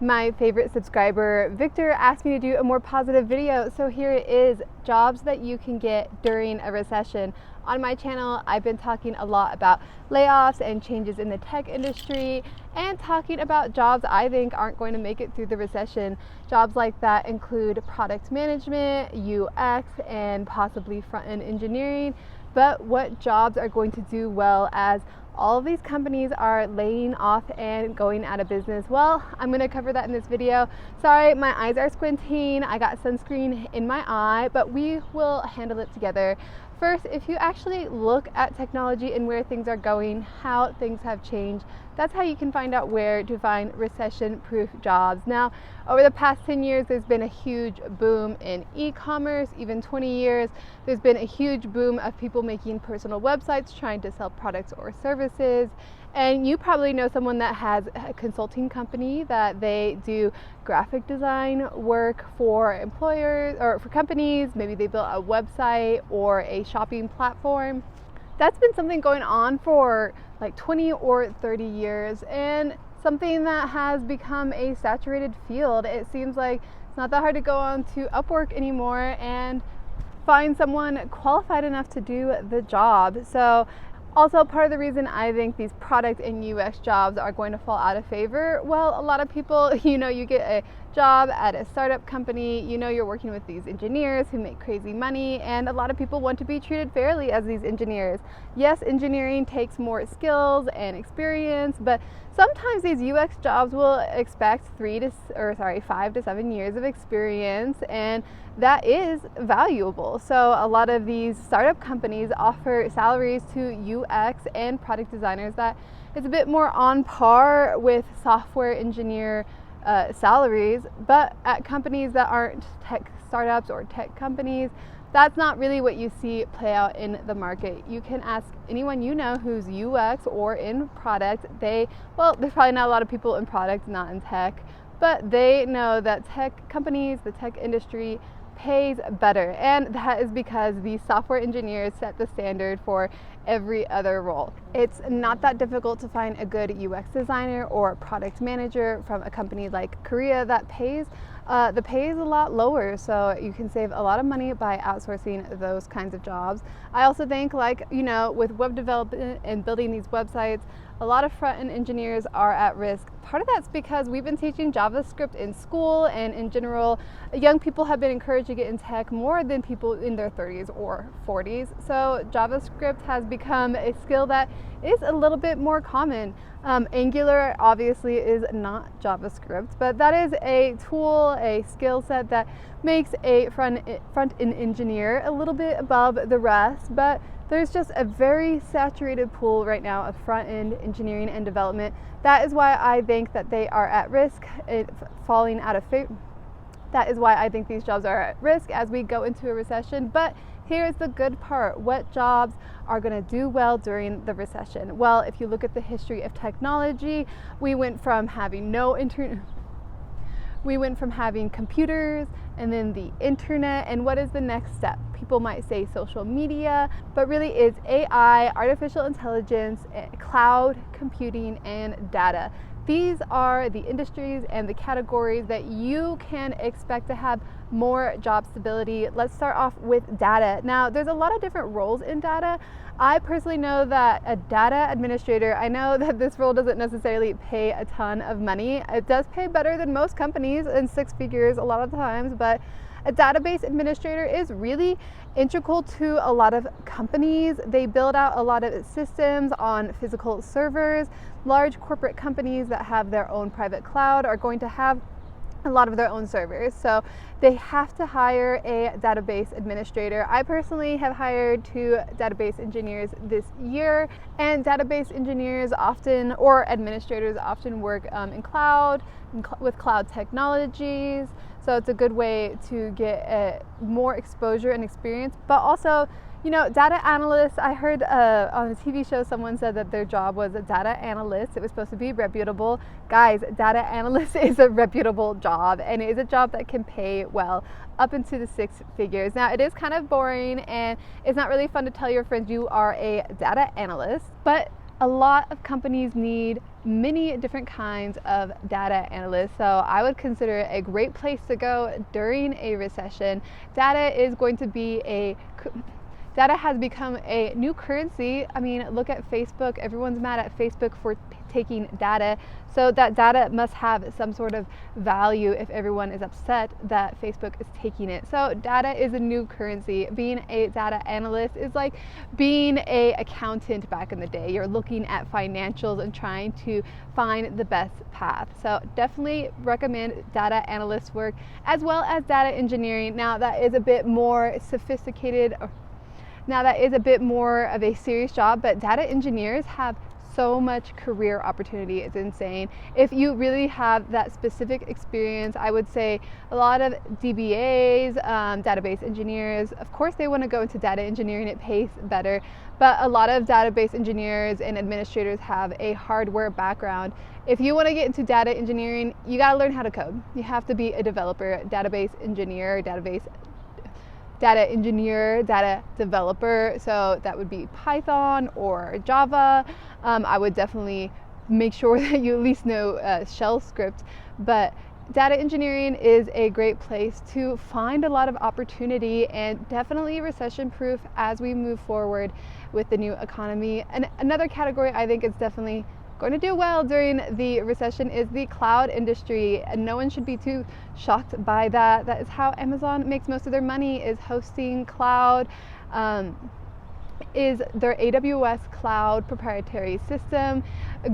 My favorite subscriber, Victor, asked me to do a more positive video, so here it is, jobs that you can get during a recession. On my channel, I've been talking a lot about layoffs and changes in the tech industry and talking about jobs I think aren't going to make it through the recession. Jobs like that include product management, UX, and possibly front-end engineering. But what jobs are going to do well as all of these companies are laying off and going out of business? Well, I'm going to cover that in this video. Sorry, my eyes are squinting. I got sunscreen in my eye, but we will handle it together. First, if you actually look at technology and where things are going, how things have changed, that's how you can find out where to find recession-proof jobs. Now, over the past 10 years, there's been a huge boom in e-commerce. Even 20 years, there's been a huge boom of people making personal websites trying to sell products or services. And you probably know someone that has a consulting company that they do graphic design work for employers or for companies. Maybe they built a website or a shopping platform. That's been something going on for like 20 or 30 years and something that has become a saturated field. It seems like it's not that hard to go on to Upwork anymore and find someone qualified enough to do the job. So also, part of the reason I think these product and UX jobs are going to fall out of favor, well, a lot of people, you get a job at a startup company, you're working with these engineers who make crazy money, and a lot of people want to be treated fairly as these engineers. Yes, engineering takes more skills and experience, but sometimes these UX jobs will expect 5 to 7 years of experience, and that is valuable. So a lot of these startup companies offer salaries to UX and product designers that is a bit more on par with software engineer salaries, but at companies that aren't tech startups or tech companies, that's not really what you see play out in the market. You can ask anyone you know who's UX or in product. There's probably not a lot of people in product, not in tech, but they know that tech companies, the tech industry, pays better, and that is because the software engineers set the standard for every other role. It's not that difficult to find a good UX designer or product manager from a company like Korea that pays. The pay is a lot lower, so you can save a lot of money by outsourcing those kinds of jobs. I also think, with web development and building these websites, a lot of front-end engineers are at risk. Part of that's because we've been teaching JavaScript in school, and in general, young people have been encouraged to get in tech more than people in their 30s or 40s. So JavaScript has become a skill that is a little bit more common. Angular obviously is not JavaScript, but that is a tool, a skill set that makes a front-end engineer a little bit above the rest, but there's just a very saturated pool right now of front-end engineering and development. That is why I think that they are at risk of falling out of favor. That is why I think these jobs are at risk as we go into a recession. But here's the good part. What jobs are going to do well during the recession? Well, if you look at the history of technology, we went from having computers and then the internet, and what is the next step? People might say social media, but really it's AI, artificial intelligence, cloud computing, and data. These are the industries and the categories that you can expect to have more job stability. Let's start off with data. Now, there's a lot of different roles in data. I personally know that a data administrator, I know that this role doesn't necessarily pay a ton of money. It does pay better than most companies, in 6 figures a lot of times, but a database administrator is really integral to a lot of companies. They build out a lot of systems on physical servers. Large corporate companies that have their own private cloud are going to have a lot of their own servers, so they have to hire a database administrator. I personally have hired 2 database engineers this year, and database engineers often, or administrators often, work in cloud, with cloud technologies, so it's a good way to get more exposure and experience. But also, data analysts, I heard on a TV show someone said that their job was a data analyst. It was supposed to be reputable. Guys, data analyst is a reputable job, and it is a job that can pay well, up into the 6 figures. Now, it is kind of boring, and it's not really fun to tell your friends you are a data analyst, but a lot of companies need many different kinds of data analysts, so I would consider it a great place to go during a recession. Data has become a new currency. I mean, look at Facebook. Everyone's mad at Facebook for taking data. So that data must have some sort of value if everyone is upset that Facebook is taking it. So data is a new currency. Being a data analyst is like being an accountant back in the day. You're looking at financials and trying to find the best path. So definitely recommend data analyst work as well as data engineering. Now that is a bit more sophisticated. Now that is a bit more of a serious job, but data engineers have so much career opportunity. It's insane. If you really have that specific experience, I would say a lot of DBAs, database engineers, of course they want to go into data engineering, it pays better, but a lot of database engineers and administrators have a hardware background. If you want to get into data engineering, you got to learn how to code. You have to be a developer, data developer, so that would be Python or Java. I would definitely make sure that you at least know shell script, but data engineering is a great place to find a lot of opportunity and definitely recession proof as we move forward with the new economy. And another category I think is definitely going to do well during the recession is the cloud industry, and no one should be too shocked by that. That is how Amazon makes most of their money, is hosting cloud, is their AWS cloud proprietary system.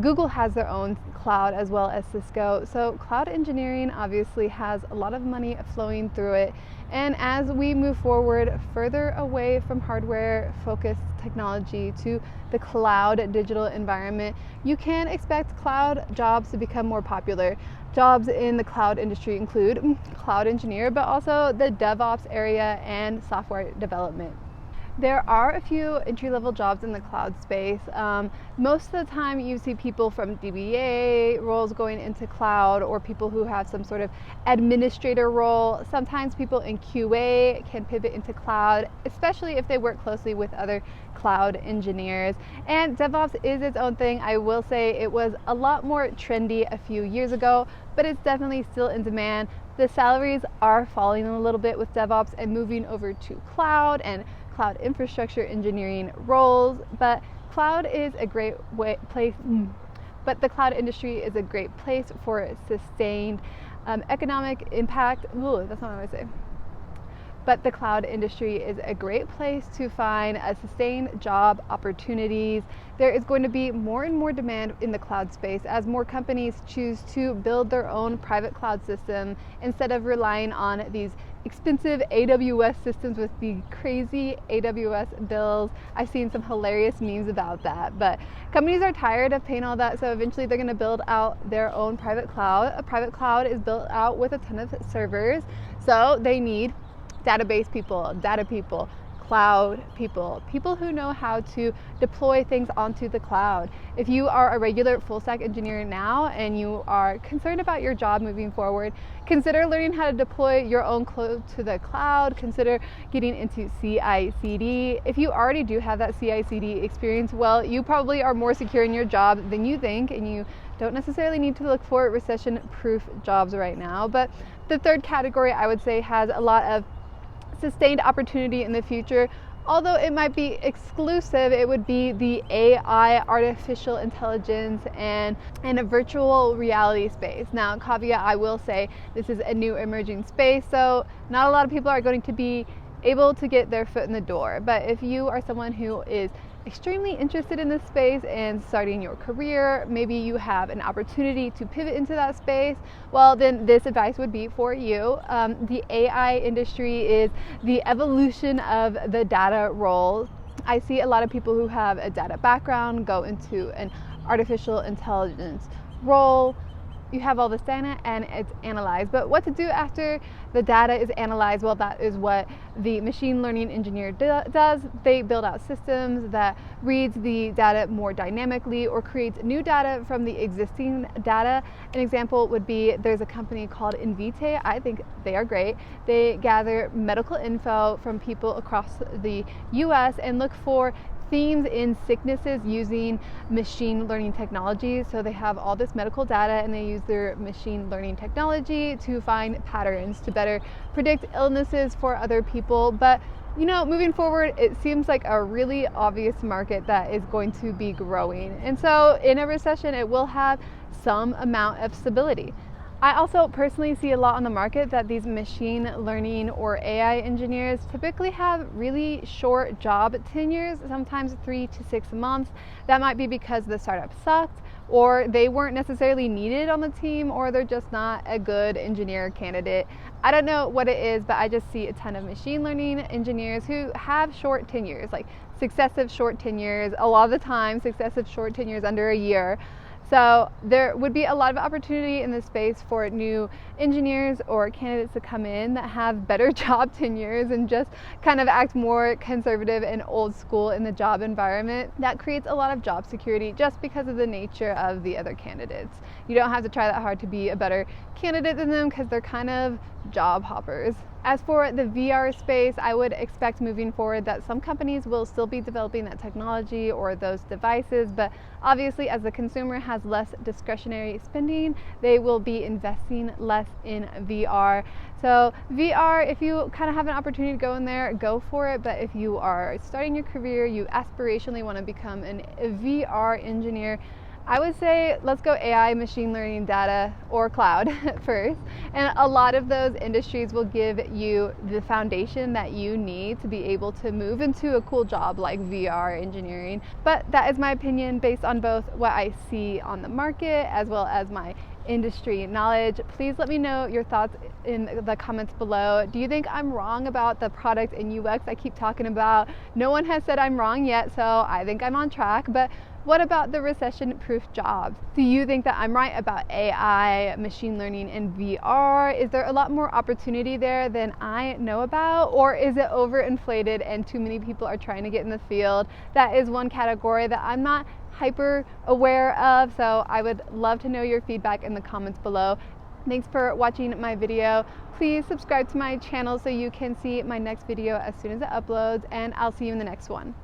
Google has their own cloud as well as Cisco. So cloud engineering obviously has a lot of money flowing through it. And as we move forward further away from hardware focused technology to the cloud digital environment, you can expect cloud jobs to become more popular. Jobs in the cloud industry include cloud engineer, but also the DevOps area and software development. There are a few entry-level jobs in the cloud space. Most of the time you see people from DBA roles going into cloud, or people who have some sort of administrator role. Sometimes people in QA can pivot into cloud, especially if they work closely with other cloud engineers. And DevOps is its own thing. I will say it was a lot more trendy a few years ago, but it's definitely still in demand. The salaries are falling a little bit with DevOps and moving over to cloud and cloud infrastructure engineering roles, but cloud is a great place. But the cloud industry is a great place for sustained economic impact. Ooh, that's not what I want to say. But the cloud industry is a great place to find sustained job opportunities. There is going to be more and more demand in the cloud space as more companies choose to build their own private cloud system instead of relying on these expensive AWS systems with the crazy AWS bills. I've seen some hilarious memes about that, but companies are tired of paying all that, so eventually they're going to build out their own private cloud. A private cloud is built out with a ton of servers, so they need database people, data people, cloud people, people who know how to deploy things onto the cloud. If you are a regular full stack engineer now and you are concerned about your job moving forward, consider learning how to deploy your own code to the cloud. Consider getting into CI/CD. If you already do have that CI/CD experience, well, you probably are more secure in your job than you think, and you don't necessarily need to look for recession-proof jobs right now. But the third category I would say has a lot of sustained opportunity in the future, although it might be exclusive. It would be the AI, artificial intelligence, and a virtual reality space. Now, caveat, I will say this is a new emerging space, so not a lot of people are going to be able to get their foot in the door. But if you are someone who is extremely interested in this space and starting your career, maybe you have an opportunity to pivot into that space, well, then this advice would be for you. The AI industry is the evolution of the data role. I see a lot of people who have a data background go into an artificial intelligence role. You have all this data and it's analyzed, but what to do after the data is analyzed? Well, that is what the machine learning engineer does. They build out systems that reads the data more dynamically or creates new data from the existing data. An example would be, there's a company called Invitae. I think they are great. They gather medical info from people across the US and look for themes in sicknesses using machine learning technology. So they have all this medical data and they use their machine learning technology to find patterns to better predict illnesses for other people. But you know, moving forward, it seems like a really obvious market that is going to be growing. And so in a recession, it will have some amount of stability. I also personally see a lot on the market that these machine learning or AI engineers typically have really short job tenures, sometimes 3 to 6 months. That might be because the startup sucked, or they weren't necessarily needed on the team, or they're just not a good engineer candidate. I don't know what it is, but I just see a ton of machine learning engineers who have short tenures, like successive short tenures, a lot of the time successive short tenures under a year. So there would be a lot of opportunity in this space for new engineers or candidates to come in that have better job tenures and just kind of act more conservative and old school in the job environment. That creates a lot of job security just because of the nature of the other candidates. You don't have to try that hard to be a better candidate than them because they're kind of job hoppers. As for the VR space, I would expect moving forward that some companies will still be developing that technology or those devices, but obviously as the consumer has less discretionary spending, they will be investing less in VR. So VR, if you kind of have an opportunity to go in there, go for it. But if you are starting your career, you aspirationally want to become a VR engineer, I would say let's go AI, machine learning, data, or cloud first. And a lot of those industries will give you the foundation that you need to be able to move into a cool job like VR engineering. But that is my opinion based on both what I see on the market as well as my industry knowledge. Please let me know your thoughts in the comments below. Do you think I'm wrong about the product and UX I keep talking about? No one has said I'm wrong yet, so I think I'm on track. But what about the recession-proof jobs? Do you think that I'm right about AI, machine learning, and VR? Is there a lot more opportunity there than I know about? Or is it overinflated and too many people are trying to get in the field? That is one category that I'm not hyper aware of, so I would love to know your feedback in the comments below. Thanks for watching my video. Please subscribe to my channel so you can see my next video as soon as it uploads, and I'll see you in the next one.